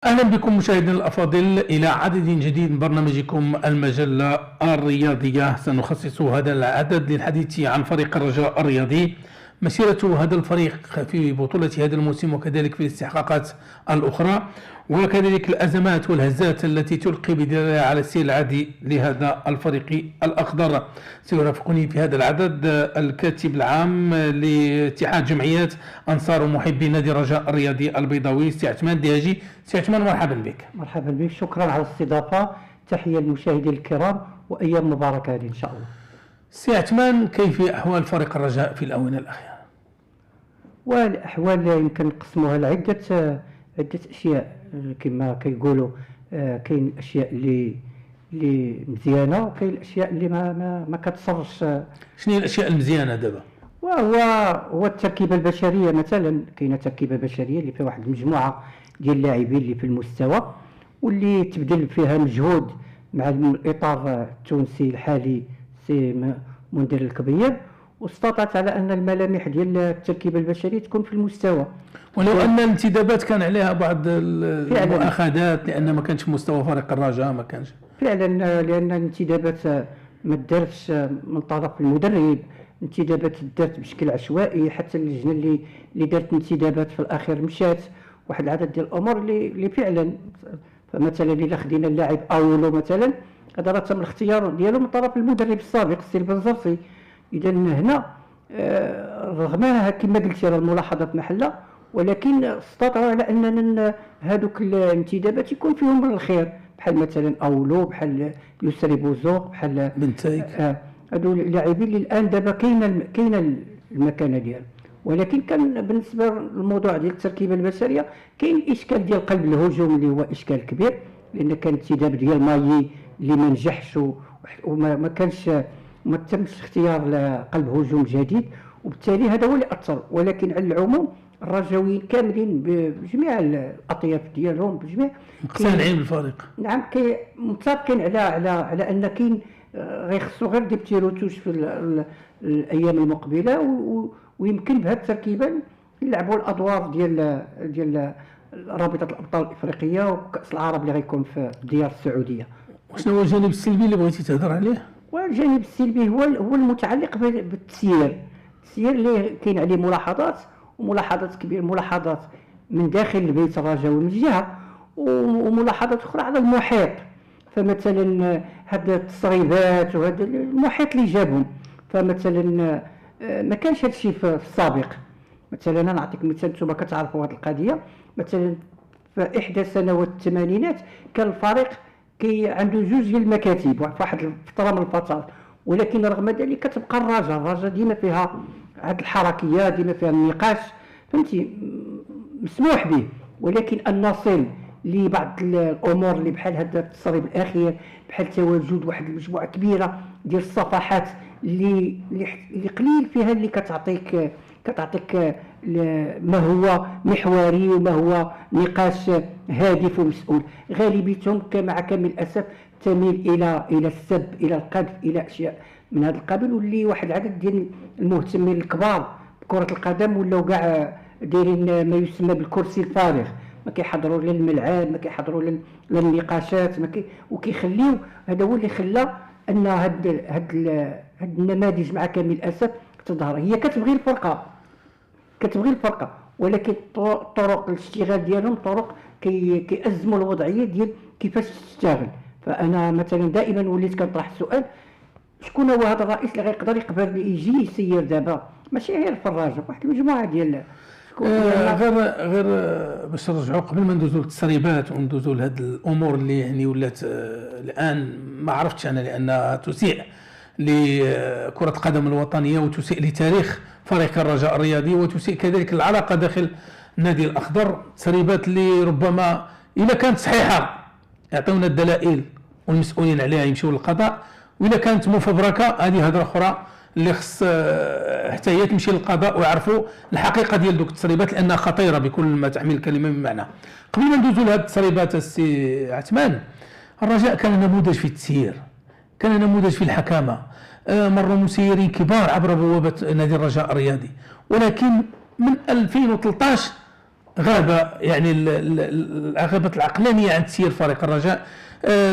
أهلا بكم مشاهدينا الأفاضل إلى عدد جديد من برنامجكم المجلة الرياضية. سنخصص هذا العدد للحديث عن فريق الرجاء الرياضي، مسيرة هذا الفريق في بطولة هذا الموسم وكذلك في الاستحقاقات الأخرى، وكذلك الأزمات والهزات التي تلقي بظلالها على السير العادي لهذا الفريق الأخضر. سيرافقني في هذا العدد الكاتب العام لاتحاد جمعيات أنصار ومحبي نادي الرجاء الرياضي البيضاوي، سي عثمان دياجي. سي عثمان، مرحبا بك. مرحبا بك، شكرا على الاستضافة. تحية للمشاهدين الكرام وأيام مباركة هذه إن شاء الله. سي عثمان، كيف أحوال فريق الرجاء في الآونة الأخيرة؟ والأحوال يمكن نقسموها لعدة أشياء كما كيقولوا. كاين الأشياء اللي مزيانة وكاين الأشياء اللي ما كتصرش. شنو هي الأشياء المزيانة دابا؟ وهو التركيبة البشرية. مثلا كاينة تركيبة بشرية اللي فيها واحد المجموعة ديال اللاعبين اللي في المستوى واللي تبذل فيها مجهود مع الإطار التونسي الحالي سي منذر الكبير، واستطعت على أن الملامح ديال التركيبة البشرية تكون في المستوى، ولو أن الانتدابات كان عليها بعض المؤاخذات لأن ما كانش في مستوى فريق الرجاء. ما كانش فعلا، لأن الانتدابات ما دارتش من طرف المدرب، انتدابات دارت بشكل عشوائي. حتى اللجنة اللي دارت انتدابات في الأخير مشات واحد العدد ديال الأمور اللي فعلا. فمثلا إلا خدينا اللاعب أولو مثلا، هذا راه تم الاختيار ديالو من طرف المدرب السابق السي البنزرتي. إذا هنا رغم كما قلت راه الملاحظات محلة، ولكن استطاعوا على أننا هذوك الانتدابات يكون فيهم الخير، بحال مثلا أولو، بحال يسري بوزوق، بحال بنتايك. هذو اللاعبين اللي الآن دابا كاينه المكانة ديالهم. ولكن كان بالنسبة للموضوع ديال التركيبة البشرية كاين الإشكال ديال قلب الهجوم اللي هو إشكال كبير، لأن كان انتداب ديال مايي اللي ما نجحش وما كانش ما تمش اختيار لقلب هجوم جديد، وبالتالي هذا هو اللي أثر. ولكن على العموم الرجاويين كاملين بجميع الأطياف ديالهم بجميع مقتنعين بالفريق. نعم، متفقين على أن كاين غيخصو غير دي بتي روتوش في الأيام المقبلة، ويمكن بهذه التركيبه يلعبوا الادوار ديال رابطه الابطال الافريقيه وكاس العرب اللي غيكون في الديار السعوديه. وشنو هو الجانب السلبي اللي بغيتي تهضر عليه؟ والجانب السلبي هو المتعلق بالتسيير اللي كاين عليه ملاحظات وملاحظات كبيره، ملاحظات من داخل البيت الرجاوي من جهه، وملاحظات اخرى على المحيط. فمثلا هذه التصريبات وهذا المحيط اللي جابهم، فمثلا ما كانش هذا الشيء في السابق. مثلا انا نعطيك مثال، انتم كتعرفوا هذه القضيه. مثلا في احدى سنوات الثمانينات كان الفريق عنده جوج ديال المكاتب في واحد الفتره من الفترات، ولكن رغم ذلك كتبقى الرجاء ديما فيها هذه الحركيه، ديما فيها النقاش، فهمتي، مسموح به. ولكن ان نصل لبعض الامور اللي بحال هذا التصريب الاخير، بحال تواجد واحد المجموعه كبيره ديال الصفحات اللي قليل فيها اللي كتعطيك ما هو محوري وما هو نقاش هادف ومسؤول. غالبيتهم مع كامل الاسف تميل الى السب، الى القذف، الى اشياء من هذا القبيل. واللي واحد العدد ديال المهتمين الكبار بكره القدم ولاو كاع دايرين ما يسمى بالكرسي الفارغ، ما كيحضروا لا الملعب، ما كيحضروا لا النقاشات، وكيخليو. هذا هو اللي خلى ان هاد النماذج مع كامل الاسف تظهر. هي كتبغي الفرقه، ولكن طرق الاشتغال ديالهم طرق كيأزموا الوضعيه ديال كيفاش تشتغل. فانا مثلا دائما وليت كنطرح السؤال، شكون هو هذا الرئيس اللي غيقدر يقبل يجي يسير دابا؟ ماشي غير الفراجه، واحد المجموعه ديال غير باش نرجعوا قبل ما ندوزوا للتسريبات وندوزوا لهاد الامور اللي يعني ولات الان ما عرفتش انا، لانها تسيء لكرة القدم الوطنية وتسيء لتاريخ فريق الرجاء الرياضي وتسيء كذلك العلاقة داخل النادي الأخضر. تسريبات اللي ربما إذا كانت صحيحة يعطيونا الدلائل والمسؤولين عليها يمشيوا للقضاء، وإذا كانت مفبركة هذه هضرة أخرى اللي خص حتى هي تمشي للقضاء ويعرفوا الحقيقة ديال دوك التسريبات، لأنها خطيرة بكل ما تحمل الكلمة من معنى. قبل ما ندوزوا لهذه التسريبات السي عثمان، الرجاء كان نموذج في التسيير، كان نموذج في الحكامة، مروا مسيرين كبار عبر بوابة نادي الرجاء الرياضي، ولكن من 2013 غاب يعني الغابة العقلانية عن تسيير فريق الرجاء.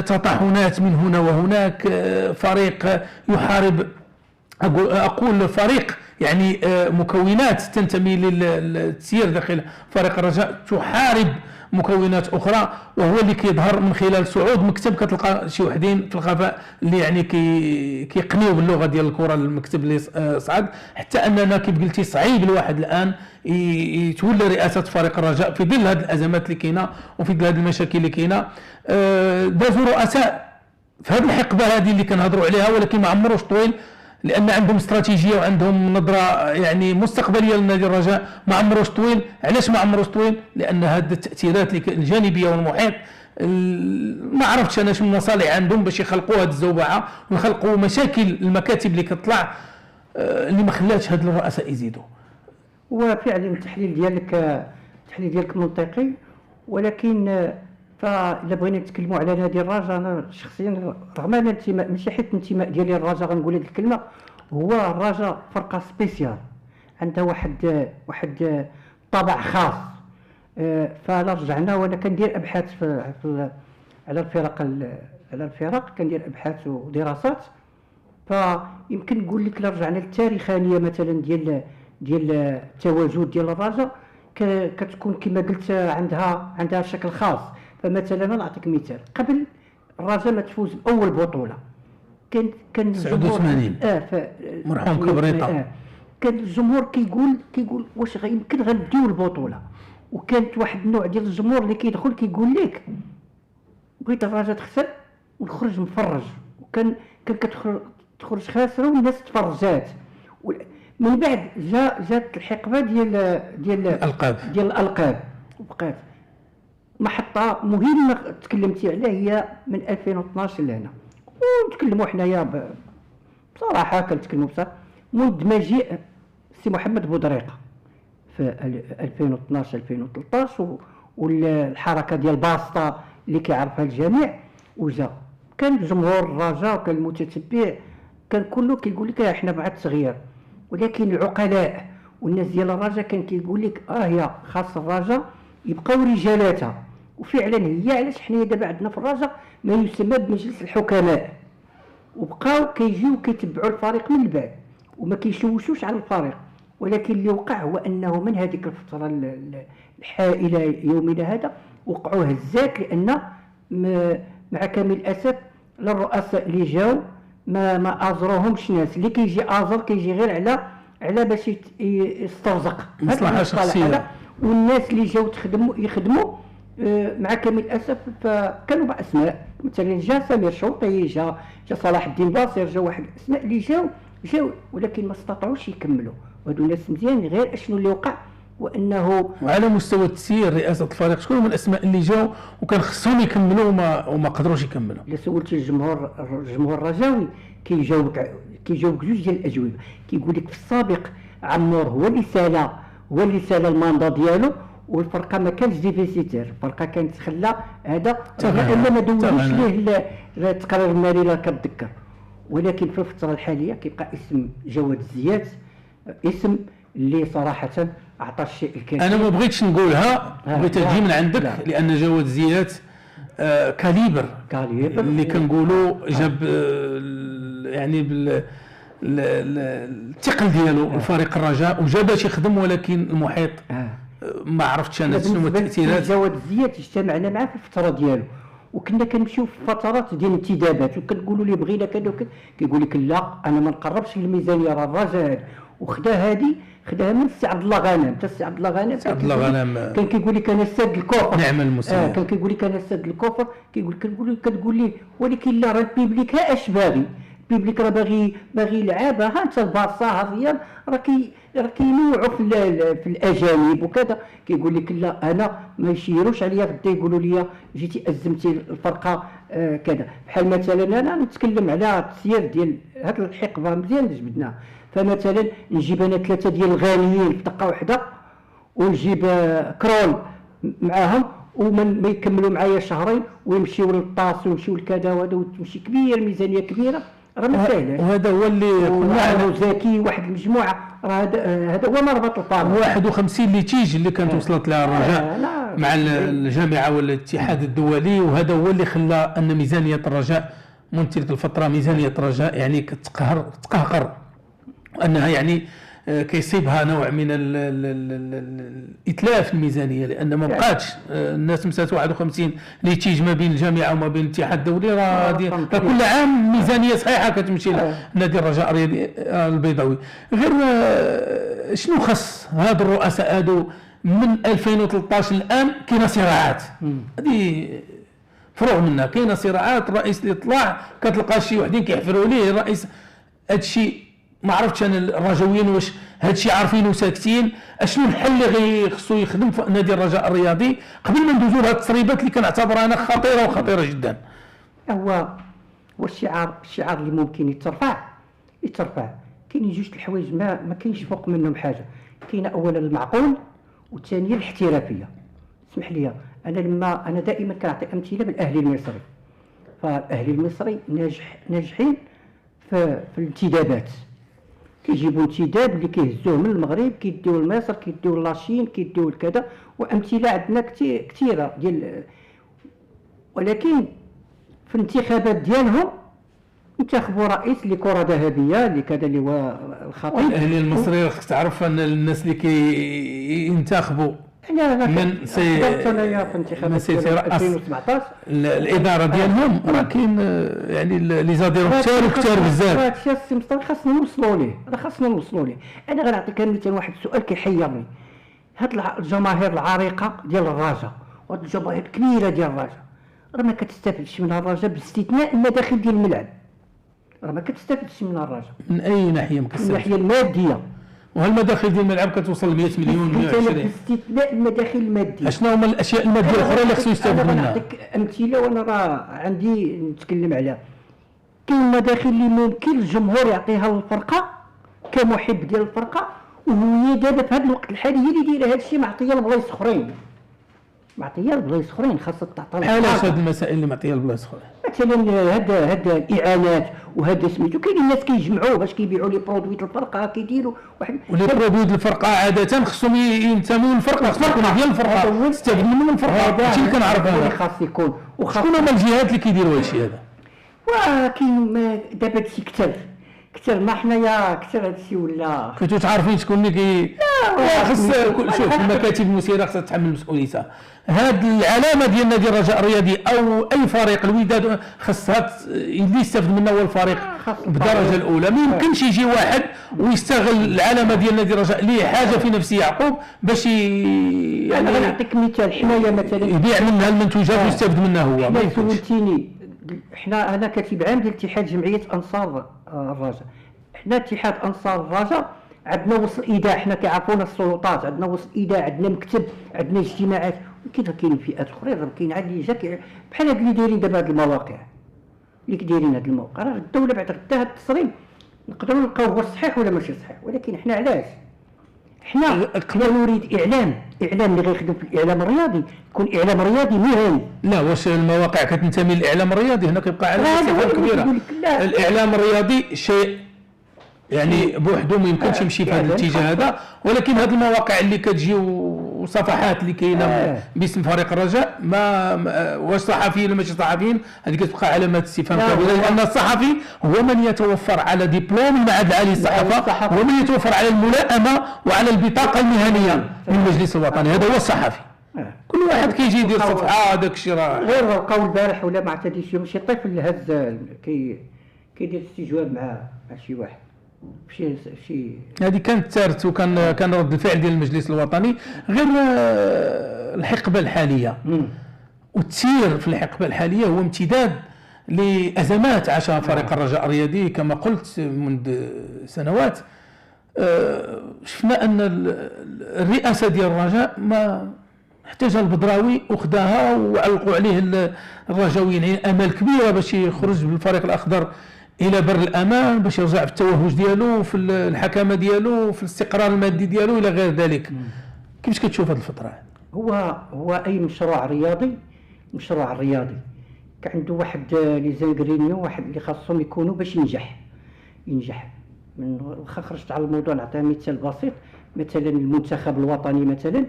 تطحنات من هنا وهناك، فريق يحارب، أقول فريق يعني مكونات تنتمي للتسيير داخل فريق الرجاء تحارب مكونات اخرى، وهو اللي كيظهر من خلال صعود مكتب. كتلقى شي وحدين في الغابه اللي يعني كيقنيو باللغه ديال الكره المكتب اللي صعد، حتى اننا كيف قلتي صعيب الواحد الان يتولى رئاسه فريق الرجاء في ظل هذه الازمات اللي كاينه وفي ظل هذه المشاكل اللي كاينه. دازوا رؤساء في هذه الحقبه هذه اللي كنهضروا عليها، ولكن ما عمروش طويل، لان عندهم استراتيجيه وعندهم نظره يعني مستقبليه لنادي الرجاء. ما عمروش طويل. علاش ما عمروش طويل؟ لان هذه التاثيرات الجانبيه والمحيط ما عرفتش انا شنو المصالح عندهم باش يخلقوا هذه الزوبعه ويخلقوا مشاكل المكاتب اللي كتطلع اللي ما خلاتش هاد الرؤساء يزيدوا. وفعلا التحليل ديالك منطقي، ولكن فاذا بغينا نتكلموا على نادي الرجاء، انا شخصيا رغم ان الانتماء ماشي حيت الانتماء ديالي للرجاء غنقول هذه الكلمه، هو الرجاء فرقه سبيسيال عندها واحد طابع خاص. فلا رجعنا وانا كندير ابحاث على الفرق كندير ابحاث ودراسات، فيمكن نقول لك لا رجعنا للتاريخانيه مثلا ديال التواجد ديال الرجاء كتكون كما قلت عندها شكل خاص. فمثلا نعطيك مثال، قبل الرجاء ما تفوز باول بطوله كان 89 مرحوم كبريطه، كان الجمهور كيقول واش يمكن غنديو البطوله، وكانت واحد النوع ديال الجمهور اللي كيدخل كيقول لك بغيت الرجاء تخسر ونخرج مفرج، وكان تخرج خاسره والناس تفرجات. من بعد جات الحقبه ديال الالقاب وبقات محطه مهمه تكلمتي عليها هي من 2012 لهنا، ونتكلموا حنايا بصراحه كنتكلموا بصراحه منذ مجيء سي محمد بودريقه في 2012 2013 والحركه ديال باسطه اللي كيعرفها الجميع، وجا كان جمهور الرجاء وكان المتتبع كان كله كيقول لك احنا مع التغيير، ولكن العقلاء والناس ديال الرجاء كان كيقول لك هي خاص الرجاء يبقاو رجالاتها. وفعلا هي علاش حنايا دابا عندنا في الرجاء ما يسمى بمجلس الحكماء، وبقاو كيجيو كيتبعوا الفريق من البعد وما كيشوشوش على الفريق. ولكن اللي وقع هو انه من هذيك الفتره الحائله يومنا هذا وقعوا هزات، لان مع كامل الاسف للرؤساء اللي جاو ما ازروهمش ناس، اللي كيجي ازر كيجي غير على باش يسترزق مصلحه شخصيه. والناس اللي جاو يخدموا مع كامل الاسف فكانوا باسماء، مثلا جا سمير شوطي، جا صلاح الدين باصر، جا واحد الاسماء اللي جاو ولكن ما استطاعوش يكملوا. وهادو ناس مزيان، غير اشنو اللي وقع وانه وعلى مستوى التسيير رئاسه الفريق شكون هما الاسماء اللي جاو وكان خصهم يكملوا وما قدروش يكملوا؟ الا سولتي الجمهور الرجاوي كيجاوبك جوج ديال الاجوبه. كيقول لك في السابق عمور هو اللي سال الماندا ديالو، والفرقه ما كانش ديفيسيتير، الفرقه كانت خلا هذا الا ما دوزوش ليه التقرير المالي لا كتذكر. ولكن في الفتره الحاليه كيبقى اسم جواد الزيات اسم اللي صراحه عطى الشيء الكثير. انا ما بغيتش نقولها، بغيت تجي من عندك لا. لان جواد زيات كاليبر اللي كنقولوا جاب يعني الثقل ديالو الفريق الرجاء وجا باش يخدم، ولكن المحيط ما عرفتش انا شنو التاثيرات. جواد الزيات اجتمعنا معاه في الفتره ديالو، وكنا كنمشيو في فترات ديال الانتدابات وكنقولوا لي بغينا كذا وكذا، كيقول لك لا انا ما نقربش للميزانيه راه الرجاء خداها من السي عبد الله غانم. حتى السي عبد الله غانم كان كيقول لك انا ساد الكفر، نعم المسلم كان كيقول لك انا ساد الكفر، كتقول لي ولكن لا راه البيبليك ها اش باغي، البيبليك راه باغي يلعب، ها انت البارسا الريال راه كينوعوا في الاجانب وكذا. كيقول لك لا انا ما يشيروش عليا غدا يقولوا لي جيتي ازمتي الفرقه كذا. بحال مثلا انا نتكلم على التسيير ديال هذه الحقبه مزيان جبدناها، فمثلا نجيب انا 3 ديال الغاليين في دقه واحده ونجيب كرول معاهم وما يكملوا معايا شهرين ويمشيو للطاس ويمشيو لكذا وهذا وتمشي كبير ميزانيه كبيره راه ما ساهلاش. وهذا هو اللي قلنا زكي واحد المجموعه، راه هذا هو مربط الفرس. 51 ليتيج اللي كانت وصلت لها الرجاء مع الجامعه والاتحاد الدولي، وهذا هو اللي خلى ان ميزانيه الرجاء منذ تلك الفتره ميزانيه الرجاء يعني تقهقر، وانها يعني كيصيبها نوع من الاتلاف الميزانيه، لان ما بقاتش الناس مسات 51 ليتيج ما بين الجامعه وما بين الاتحاد الدولي، راه كل عام ميزانيه صحيحه كتمشي لنادي الرجاء الرياضي البيضاوي. غير شنو خص هاد الرؤساء هادو من 2013 الان؟ كاينه صراعات، هذه فروع منها، كاينه صراعات. الرئيس اللي طلع كتلقى شي وحدين كيحفروا ليه الرئيس، هادشي ما عرفتش انا الرجاويين واش هادشي عارفين وساكتين. اشنو الحل اللي خصو يخدم في نادي الرجاء الرياضي قبل ما ندوزو لهاد التسريبات اللي كنعتبرها انا خطيره وخطيره جدا؟ هو الشعار اللي ممكن يترفع كاين جوج الحوايج ما كاينش فوق منهم حاجه. كاين اولا المعقول، والثانيه الاحترافيه. اسمح لي، انا دائما كنعطي امثله بالاهلي المصري. فالاهلي المصري ناجحين في الانتدابات، كيجيبوا انتداب اللي كيهزوه من المغرب كيديوه لمصر كيديوه لاشين كيديوه لكذا، وامثله عندنا كثيره ديال. ولكن في الانتخابات ديالهم انتخبوا رئيس لكره ذهبيه اللي كذا اللي هو الخطيب. الاهلي المصري خصك تعرف ان الناس اللي كينتخبوا من سيرأس 2017 الاداره ديالهم، راه كاين يعني لي زاديرو كثار بزاف. هذا الشيء السي مصطفى خاصنا نوصلوا ليه. انا غنعطيك مثلا واحد السؤال كيحيرني. هاد الجماهير العريقه ديال الرجاء وهاد الجماهير الكبيره ديال الرجاء راه ما كتستافدش منها الرجاء باستثناء المداخل ديال الملعب. راه ما كتستافدش منها الرجاء من اي ناحيه؟ ما كتستافدش من الناحيه الماديه. وهالمداخل ديال الملعب كتوصل ل 100 مليون 120. باستثناء المداخل الماديه. اشنو هما الاشياء الماديه الاخرى اللي خصو يستافد منها؟ انا نعطيك امثله وانا راه عندي نتكلم عليها. كاين مداخل اللي ممكن الجمهور يعطيها للفرقه كمحب ديال الفرقه، وهي دابا في هذا الوقت الحالي هي اللي دايره هذا الشيء معطيه لبلايص اخرين. خاصها تعطى. علاش هاد المسائل اللي معطيه لبلايص اخرين؟ مثلا هاد الاعانات وهذا سميتو. كاين الناس كيجمعوا باش كيبيعوا لي برودوي الفرقه كيديروا واحد ولي برودوي الفرقه عاده خصهم ينتموا للفرقه، خصهم يكونوا ديال الفرقه يستافد منهم الفرقه. هادشي اللي كنعرف انا خاص يكون. وشكون هما الجهات اللي كيديروا هادشي هذا؟ وكاين دابا هادشي كثر ما حنايا كثر هادشي ولا كنتو تعرفين شكون اللي خص شوف المكاتب المسيره خصها تتحمل مسؤوليتها. هاد العلامه ديال نادي الرجاء الرياضي او اي فريق الوداد خصها اللي يستافد منها هو الفريق بالدرجه الاولى. ما يمكنش يجي واحد ويستغل العلامه ديال نادي الرجاء اللي حاجه في نفسه يعقوب باش يعني انا غنعطيك مثال. حنايا مثلا يبيع منها المنتوجات ويستافد منها هو. ما سولتيني انا كاتب عام ديال اتحاد جمعيه انصار الرجاء. حنا اتحاد انصار الرجاء عندنا وسط ايداع، حنا كيعرفونا السلطات، عندنا وسط ايداع، عندنا مكتب، عندنا اجتماعات. كاين فئات اخرى كاين عاد اللي جا بحال هاد اللي دايرين دابا هاد المواقع اللي كدايرين هاد الموقع. راه الدوله بعد غدا هاد التصريف نقدروا نلقاو هو صحيح ولا ماشي صحيح، ولكن حنا علاش حنا نريد اعلام اللي غيخدم في الاعلام الرياضي يكون اعلام رياضي مهني. لا واش المواقع كتنتمي للاعلام الرياضي؟ هنا كيبقى على مسافه كبيره. الاعلام الرياضي شيء يعني بوحدو ما يمكنش يمشي في هذا الاتجاه هذا، ولكن هذه المواقع اللي كتجي وصفحات اللي كاينه باسم فريق الرجاء ما واش صحفيين ولا ماشي صحفيين، هذه كتبقى علامات استفهام كبيره. لان الصحفي هو من يتوفر على دبلوم المعهد العالي للصحافه، هو من يتوفر على الملائمه وعلى البطاقه المهنيه من المجلس الوطني، هذا هو الصحفي. كل واحد كيجي يدير صفحه هذاك الشيء راه غير لقاو البارح ولا ما عرفتش شي طفل هز كيدير استجواب مع شي واحد. هذه كانت ثارت وكان رد الفعل ديال المجلس الوطني. غير الحقبه الحاليه والتسيير في الحقبه الحاليه هو امتداد لازمات عاشها فريق الرجاء الرياضي كما قلت منذ سنوات. شفنا ان الرئاسه ديال الرجاء ما احتاجها البدراوي وخداها وعلقوا عليه الرجاويين امال كبيره باش يخرج بالفريق الاخضر الى بر الامان، باش يرجع في التوهج ديالو في الحكامه ديالو في الاستقرار المادي ديالو الى غير ذلك. كيفاش كتشوف هذه الفتره؟ هو اي مشروع رياضي كان عنده واحد لي زانغرينيو، واحد اللي خاصهم يكونوا باش ينجح. من واخا خرجت على الموضوع نعطي مثال بسيط، مثلا المنتخب الوطني مثلا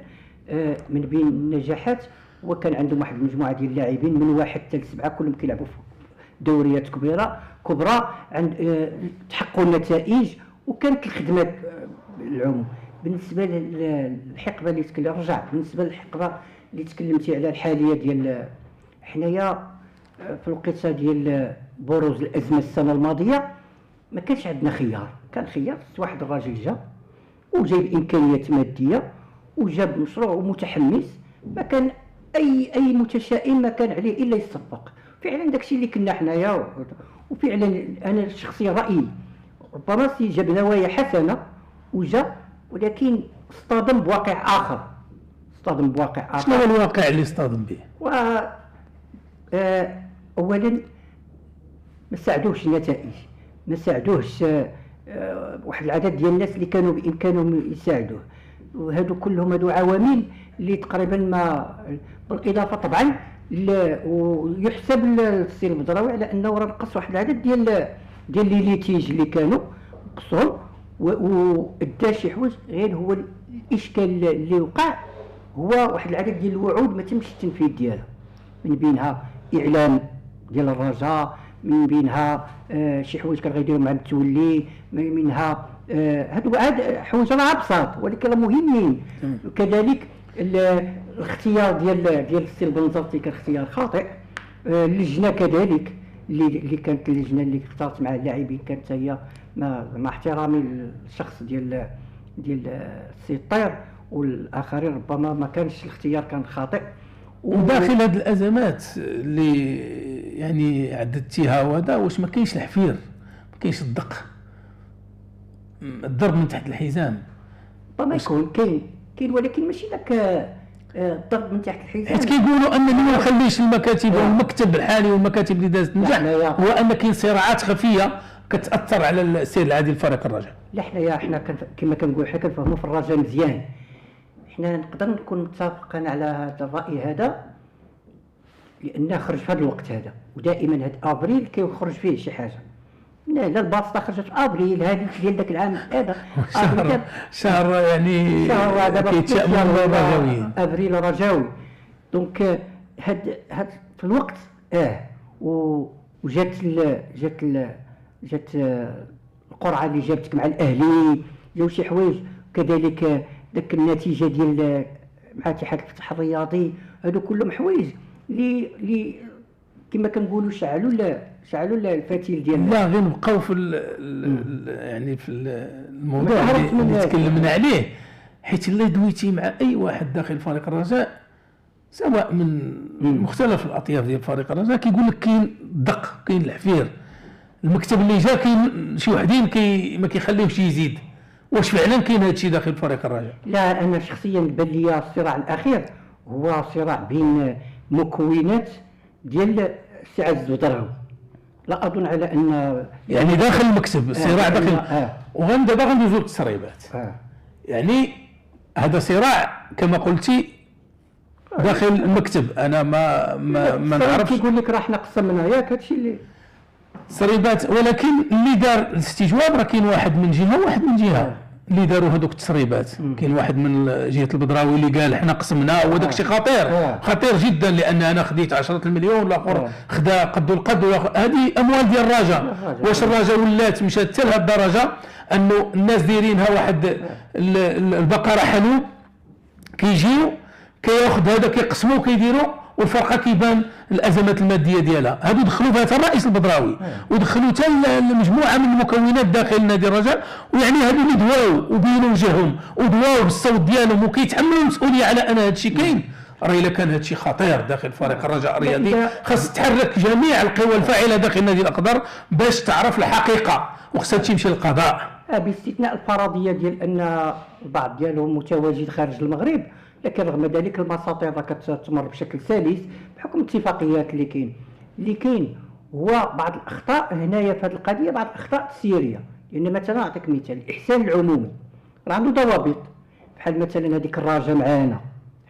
من بين النجاحات وكان عندهم واحد المجموعه ديال اللاعبين من 1 حتى 7 كلهم كيلعبوا في دوريات كبرى عند تحققوا النتائج وكانت الخدمه العموم. بالنسبه للحقبه اللي رجع بالنسبه للحقبه اللي تكلمتي على الحاليه ديال حنايا في الوقيته ديال بروز الازمه السنه الماضيه ما كانش عندنا خيار، كان خيار واحد الراجل جا وجايب امكانيات ماديه وجاب مشروع ومتحمس، ما كان اي متشائم ما كان عليه الا يصفق. فعلا داكشي اللي كنا حنايا، وفعلا انا شخصيا رايي ربما جاب نوايا حسنه وجا، ولكن اصطدم بواقع اخر. شنو هو الواقع اللي اصطدم به؟ اولا ما ساعدوهش النتائج، ما ساعدوهش واحد العدد ديال الناس اللي كانوا بامكانهم يساعدوه، وهادو كلهم هادو عوامل اللي تقريبا ما، بالاضافه طبعا ويحسب للسي البدراوي على انه راه نقص واحد العدد ديال لي ليتيج اللي كانوا نقصهم وادى شي حوايج. غير هو الاشكال اللي وقع هو واحد العدد ديال الوعود ما تمش التنفيذ ديالها، من بينها اعلان ديال الرجاء، من بينها شي حوايج كان غيديروا مع التولي، من بينها هادو حوايج راه بساط ولكن راه مهمين. كذلك الاختيار ديال السي البنزرتي كان اختيار خاطئ. اللجنه كذلك اللي كانت اللجنه اللي اختارت مع اللاعبين كانت هي مع احترامي للشخص ديال السي الطير والاخرين ربما ما كانش الاختيار كان خاطئ. وداخل هذه الازمات اللي يعني عددتيها وهذا، واش ما كاينش الحفير، ما كاينش الضرب من تحت الحزام؟ ربما يكون كاين ولكن ماشي ذاك الضرب من تحت الحزام. حيت كيقولوا ان اللي ما يخليش المكاتب والمكتب الحالي والمكاتب اللي دازت تنجح هو ان كاين صراعات خفيه كتاثر على السير العادي لفريق الرجاء. لا حنا كما كنقول حنا كنفهموا في الرجاء مزيان، حنا نقدر نكون متفقين على هذا الراي هذا لانه خرج في هذا الوقت هذا، ودائما هذا ابريل كيخرج فيه شي حاجه. لا الباسطه خرجت في ابريل هذه ديال ذاك العام هذا شهر يعني كيتشائموا الرجاويين، ابريل رجاوي. دونك هاد في الوقت وجات القرعه اللي جابتك مع الاهلي، جاو شي حوايج كذلك ذاك النتيجه ديال مع اتحاد الفتح الرياضي، هادو كلهم حوايج اللي كما كنقولوا شعلوا الفتيل ديالنا. لا غير نبقاو في يعني في الموضوع اللي تكلمنا عليه، حيت الا دويتي مع اي واحد داخل فريق الرجاء سواء من مختلف الاطياف ديال فريق الرجاء كيقول لك كاين الدق، كاين الحفير، المكتب اللي جا كاين شي وحدين ما كيخليوش يزيد. واش فعلا كاين هذا الشيء داخل فريق الرجاء؟ لا انا شخصيا بان لي الصراع الاخير هو صراع بين مكونات ديال السي عز البدراوي. لا اظن على ان يعني داخل المكتب الصراع داخل دابا غندوزو للتسريبات. يعني هذا صراع كما قلتي داخل المكتب. انا ما نعرفش، كيقول لك راه حنا قسمنا ياك هادشي اللي تسريبات، ولكن اللي دار الاستجواب راه كاين واحد من جهه وواحد من جهه اللي داروا هذوك التسريبات. كاين واحد من جهه البدراوي اللي قال حنا قسمنا، وداك الشيء خطير جدا، لان انا خديت 10 المليون والاخر خدا قد القد، هذه اموال ديال الرجاء. واش الرجاء ولات مشات حتى لهذه الدرجه انه الناس دايرينها واحد البقره حلوب، كيجيو كياخذ هذا كيقسموا وكيديروا، والفرقه كيبان الازمات الماديه ديالها. هادو دخلوا فيها الرئيس البدراوي ودخلوا حتى المجموعه من المكونات داخل نادي الرجاء، ويعني هادو اللي دواو وبينوا وجههم ودواو بالصوت ديالهم وكيتحملوا المسؤوليه على ان هادشي كاين. راه الا كان هادشي خطير داخل فريق الرجاء الرياضي خاص تحرك جميع القوى الفاعله داخل نادي الاقدار باش تعرف الحقيقه، وخاصها تمشي للقضاء. باستثناء الفرضيه ديال ان البعض ديالهم متواجد خارج المغرب، لكن رغم ذلك المساطير راه كتمر بشكل سلس بحكم الاتفاقيات اللي كاين هو بعض الاخطاء هنايا في هذه القضيه، بعض الاخطاء السيريه. لان مثلا نعطيك مثال، الاحسان العمومي راه عنده ضوابط، بحال مثلا هذيك الراجه معانا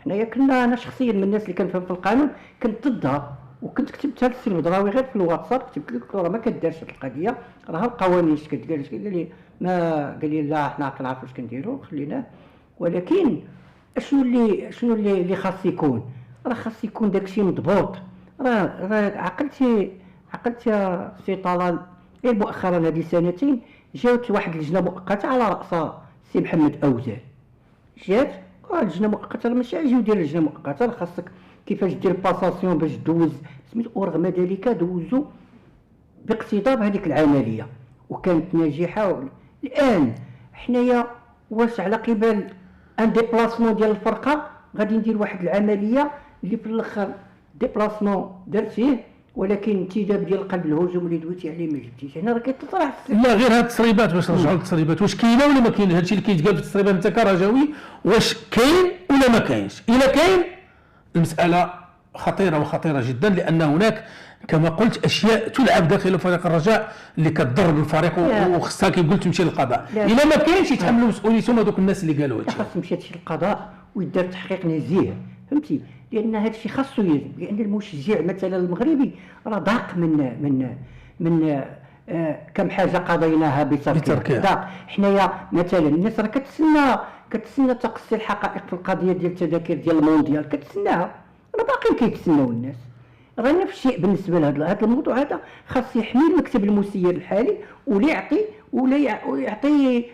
حنايا انا شخصيا من الناس اللي كنفهم في القانون كنت ضدها، وكنت كتبتها للسي البدراوي غير في الواتساب، كتبت له قلت له راه ما كدارش هاد القضيه، راه القوانين اش كدير. قال لي ما قال لي لا حنا كنعرفوا اش كنديروا خليناه، ولكن شنو اللي خاص يكون؟ راه خاص يكون داكشي مضبوط. راه عقلت يا سي طلال غير مؤخرا هذه سنتين جاوت واحد اللجنه مؤقته على راس سي محمد اوزان، جات اللجنه مؤقته ماشي عاجي دير لجنه مؤقته، خاصك كيفاش دير باساسيون باش دوز سميتو، ورغم ذلك دوزوا باقتضاب هذيك العمليه وكانت ناجحه. الان حنايا واش على قبال ان ديبلاسمون ديال الفرقه غادي ندير واحد العمليه اللي في الاخر ديبلاسمون درتيه ولكن انتداب ديال قلب الهجوم اللي دويتي عليه ما جبتيش. هنا راه كيتطرح لا غير هاد التسريبات، باش نرجعوا للتسريبات، واش كاينه ولا ما كاين؟ هادشي اللي كيتقال في التسريبات انت كرجاوي واش كاين ولا ما كاينش؟ الا كاين المساله خطيره وخطيره جدا، لان هناك كما قلت اشياء تلعب داخل فريق الرجاء اللي كتضر بالفريق وخصها كيف قلت تمشي للقضاء. الا ما كاينش يتحملوا مسؤوليتهم هذوك الناس اللي قالوا هادشي. خاص تمشي للقضاء ويدار تحقيق نزيه، فهمتي؟ لان هذا الشيء خاصو يجب، لان المشجع مثلا المغربي راه ضاق من كم حاجه قضيناها بتركها. حنايا مثلا الناس راه كتسنى تقصي الحقائق في القضيه ديال التذاكر ديال المونديال، كتسناها، راه باقيين كيتسناو الناس. راه نفس الشيء بالنسبه لهذا الموضوع هذا، خاص يحمي المكتب المسير الحالي ولا يعطي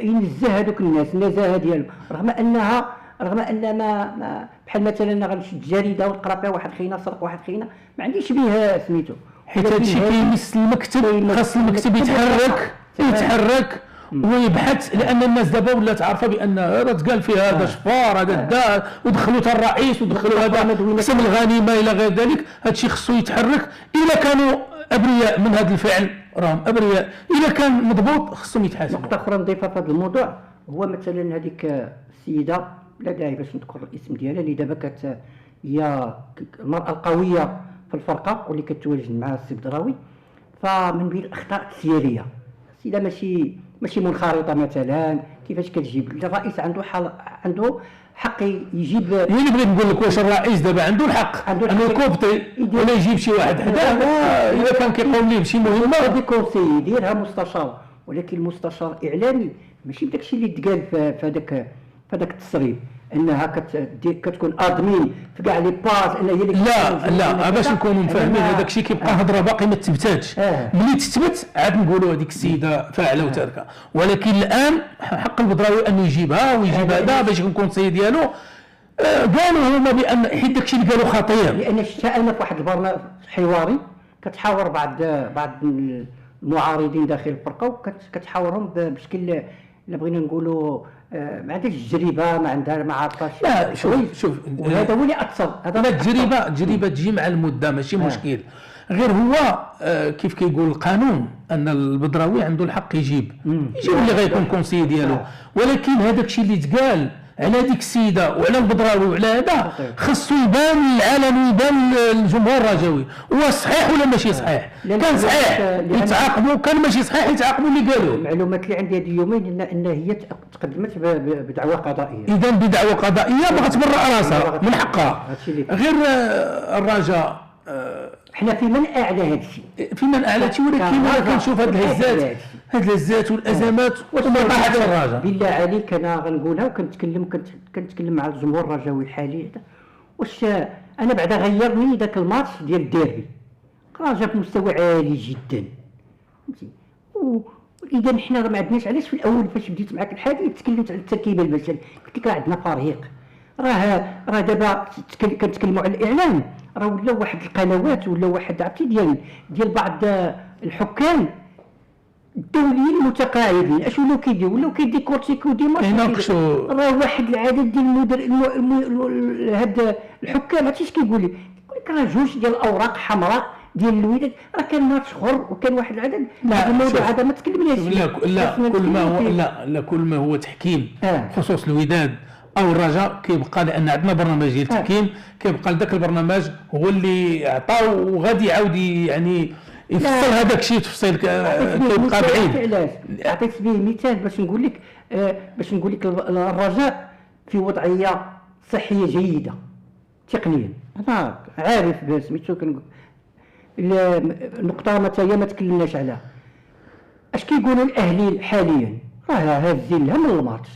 ينزه هذوك الناس النزاهه ديالهم، رغم ان ما بحال مثلا غنشد جريده ونقرا فيها واحد خينا سرق واحد خينا، ما عنديش بها سميتو، حيت هادشي كيمس المكتب. خاص المكتب يتحرك ويبحث، لان الناس دابا ولات عارفه بان راه تقال فيه هذا شفار هذا دار ودخلوا حتى الرئيس ودخلوا هذا قسم الغنيمه الى غير ذلك. هادشي خصو يتحرك. الا كانوا ابرياء من هذا الفعل راهم ابرياء، الا كان مضبوط خصهم يتحاسبوا. نقطه اخرى نضيفها في هذا الموضوع هو مثلا هذيك السيده لا داعي باش نذكر الاسم ديالها، اللي دابا هي المراه القويه في الفرقه واللي كتواجد مع السي بدراوي. فمن بين الاخطاء السياسيه السيده ماشي منخرطه، مثلا كيفاش كتجيب الرئيس عنده حق يجيب. هي اللي بغيت نقول لك، واش الرئيس دابا عنده الحق انه يكوبطي ولا يجيب شي واحد حداه اذا كان كيقوم ليه بشي مهمه؟ هذه كونسي يديرها مستشار، ولكن المستشار اعلامي ماشي بداكشي اللي تقال في هذاك التصريب انها كتكون ادمين في كاع لي باج، ان هي اللي لا باش نكونوا مفاهمين هذاك الشيء كيبقى هضره باقي ما تثبتاتش. ملي تثبت عاد نقولوا هذيك السيده فاعله وتاركه، ولكن الان حق البدراوي انه يجيبها ويجيب هذا باش يكون كونسي ديالو. قالوا هما بان حيت داك الشيء اللي قالوا خطير، لان شفت انا في واحد البرنامج حواري كتحاور بعض المعارضين داخل الفرقه، وكتحاورهم بشكل الا بغينا نقولوا ما عندهاش التجربه، ما عرفاش. لا شوف وهذا هو اللي اثر. هذا التجربه تجي مع المده ماشي مشكل. غير هو كيف كيقول القانون ان البدراوي عنده الحق يجيب اللي غيكون كونسي ديالو، ولكن هذاك الشيء اللي تقال على ديك السيده وعلى البدراوي وعلى هذا خصو يبان للعالم ويبان للجمهور الرجاوي واش صحيح ولا ماشي صحيح. كان صحيح يتعاقبوا، كان ماشي صحيح يتعاقبوا اللي قالوا. المعلومات اللي عندي هذه اليومين ان هي تقدمت بدعوى قضائيه. اذا بدعوى قضائيه بغات تبرأ راسها من حقها. غير الرجاء حنا في من اعلى هذا الشيء، في من اعلى شيء، ولكن انا كنشوف هذه الهزات والازمات وما طاحت الرجاء. بالله عليك انا غنقولها كنتكلم مع الجمهور الرجاوي الحالي هذا، واش انا بعدا غيرني ذاك الماتش ديال الديربي، راه في مستوى عالي جدا، فهمتي؟ واذا حنا ما عندناش، علاش في الاول فاش بديت معك الحديث تكلمت على التركيبه البشريه، قلت لك راه عندنا فريق، راه دابا كنتكلموا على الاعلام، راه ولاو واحد القنوات ولاو واحد عرفتي ديال بعض الحكام الدوليين المتقاعدين اش ولاو كيديروا، ولاو كيديكورتيكو ديما راه واحد العدد ديال هاد الحكام هادشي اش كيقول لك راه جوج ديال الاوراق حمراء ديال الوداد، راه كان ماتش اخر وكان واحد العدد. لا الموضوع هذا ما تكلمناش. لا كل ما هو تحكيم خصوص الوداد او الرجاء كيبقى، لان عندنا برنامج ديال التحكيم كيبقى لذاك البرنامج هو اللي عطاو وغادي يعاود يعني يفصل هذاك الشيء تفصيل كيبقى بعيد. علاش عطيت به مثال باش نقول لك الرجاء في وضعيه صحيه جيده، تقنيا انا عارف سميتو النقطه مثلا ما تكلمناش عليها. اش كيقولوا الاهلي حاليا؟ راه هازين لها من الماتش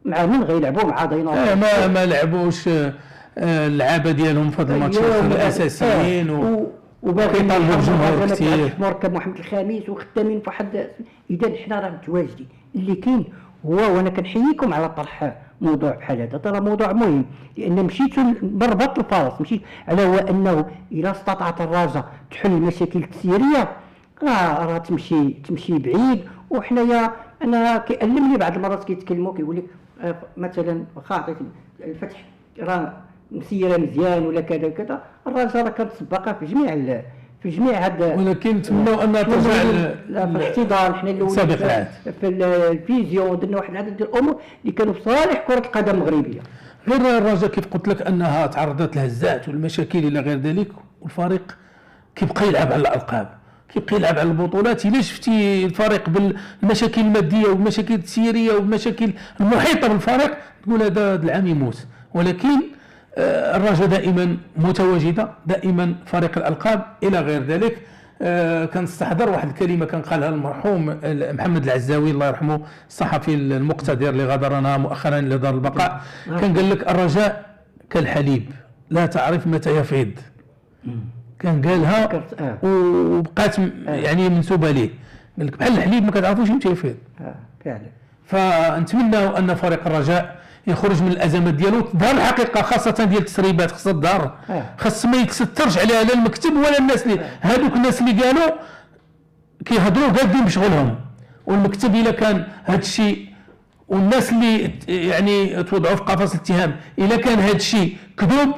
مع من غيلعبوا مع ديناصور. ما لعبوش اللعابه ديالهم في هذا الماتش الاساسيين وباغي يطالبوا الجمهور كثير. مركب محمد الخامس وخدامين في واحد. اذا حنا راه متواجدين. اللي كاين هو، وانا كنحييكم على طرح موضوع بحال هذا، راه موضوع مهم، لان مشيتوا مربط الفرس، مشيت على هو انه اذا استطاعت الرجاء تحل المشاكل التسييريه راه تمشي بعيد. وحنايا انا كيألمني بعض المرات كيتكلموا كيقول لك مثلا واخا عطيت الفتح راه مسيره مزيان ولا كذا كذا، الرجاء راه كانت سباقه في جميع هذا. ولكن نتمنوا انها ترجع في الاحتضان. حنا الاول في الفيزيون درنا واحد العدد ديال الامور اللي كانوا في صالح كره القدم المغربيه. غير الرجاء كيف قلت لك انها تعرضت لهزات والمشاكل الى غير ذلك، والفريق كيبقى يلعب على الالقاب، كيبقى يلعب على البطولات. الا شفتي الفريق بالمشاكل الماديه والمشاكل التسييريه والمشاكل المحيطه بالفريق تقول هذا العام يموت. ولكن الرجاء دائما متواجده، دائما فريق الالقاب الى غير ذلك. كنستحضر واحد الكلمه كان قالها المرحوم محمد العزاوي الله يرحمه، الصحفي المقتدر اللي غادرنا مؤخرا لدار البقاء. كان قال لك الرجاء كالحليب لا تعرف متى يفيض. كان قالها وبقات يعني منسوبه ليه. قال لك بحال الحليب ما كتعرفوش متى يفيض. فعلا. فنتمنى ان فريق الرجاء يخرج من الازمات ديالو، تظهر الحقيقه خاصه ديال التسريبات خاصها تظهر، خاص ما يتسترش عليها لا المكتب ولا الناس اللي هذوك الناس اللي قالوا كيهضروا قادين بشغلهم. والمكتب الا كان هذا الشيء والناس اللي يعني توضعوا في قفص الاتهام الا كان هذا الشيء كذوب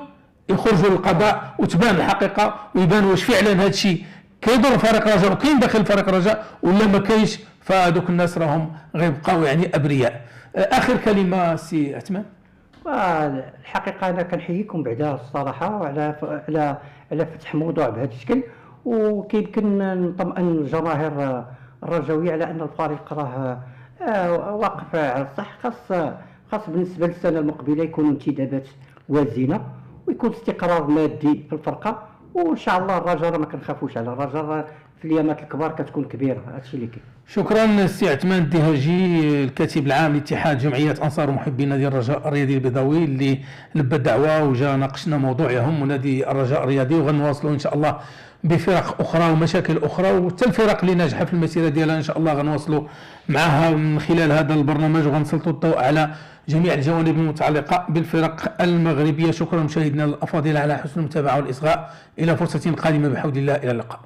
يخرجوا للقضاء وتبان الحقيقه ويبان واش فعلا هذا الشيء كيضر فريق الرجاء وكاين داخل فريق الرجاء ولا ما كاينش. فهذوك الناس راهم غيبقاو يعني ابرياء. اخر كلمه سي عثمان. الحقيقه انا كنحييكم بعدا الصراحه على فتح موضوع بهذا الشكل، وكيمكن نطمئن الجماهير الرجاويه على ان الفريق راه واقف على الصح. خاص بالنسبه للسنه المقبله يكونوا انتدابات وازنه ويكون استقرار مادي في الفرقه، وان شاء الله الرجاء ما كنخافوش على الرجاء في اليامات الكبار كتكون كبيره. هادشي اللي كاين. شكرا سي عثمان الدهاجي الكاتب العام لاتحاد جمعيه انصار محبين نادي الرجاء الرياضي البيضاوي اللي لبى الدعوه وجا ناقشنا موضوع يهم نادي الرجاء الرياضي، وغنواصلوا ان شاء الله بفرق اخرى ومشاكل اخرى، وحتى الفرق اللي ناجحه في المسيره ديالها ان شاء الله غنواصلوا معها من خلال هذا البرنامج وغنسلطوا الضوء على جميع الجوانب المتعلقه بالفرق المغربيه. شكرا مشاهدينا الافاضل على حسن المتابعه والاصغاء، الى فرصه قادمه بحول الله، الى اللقاء.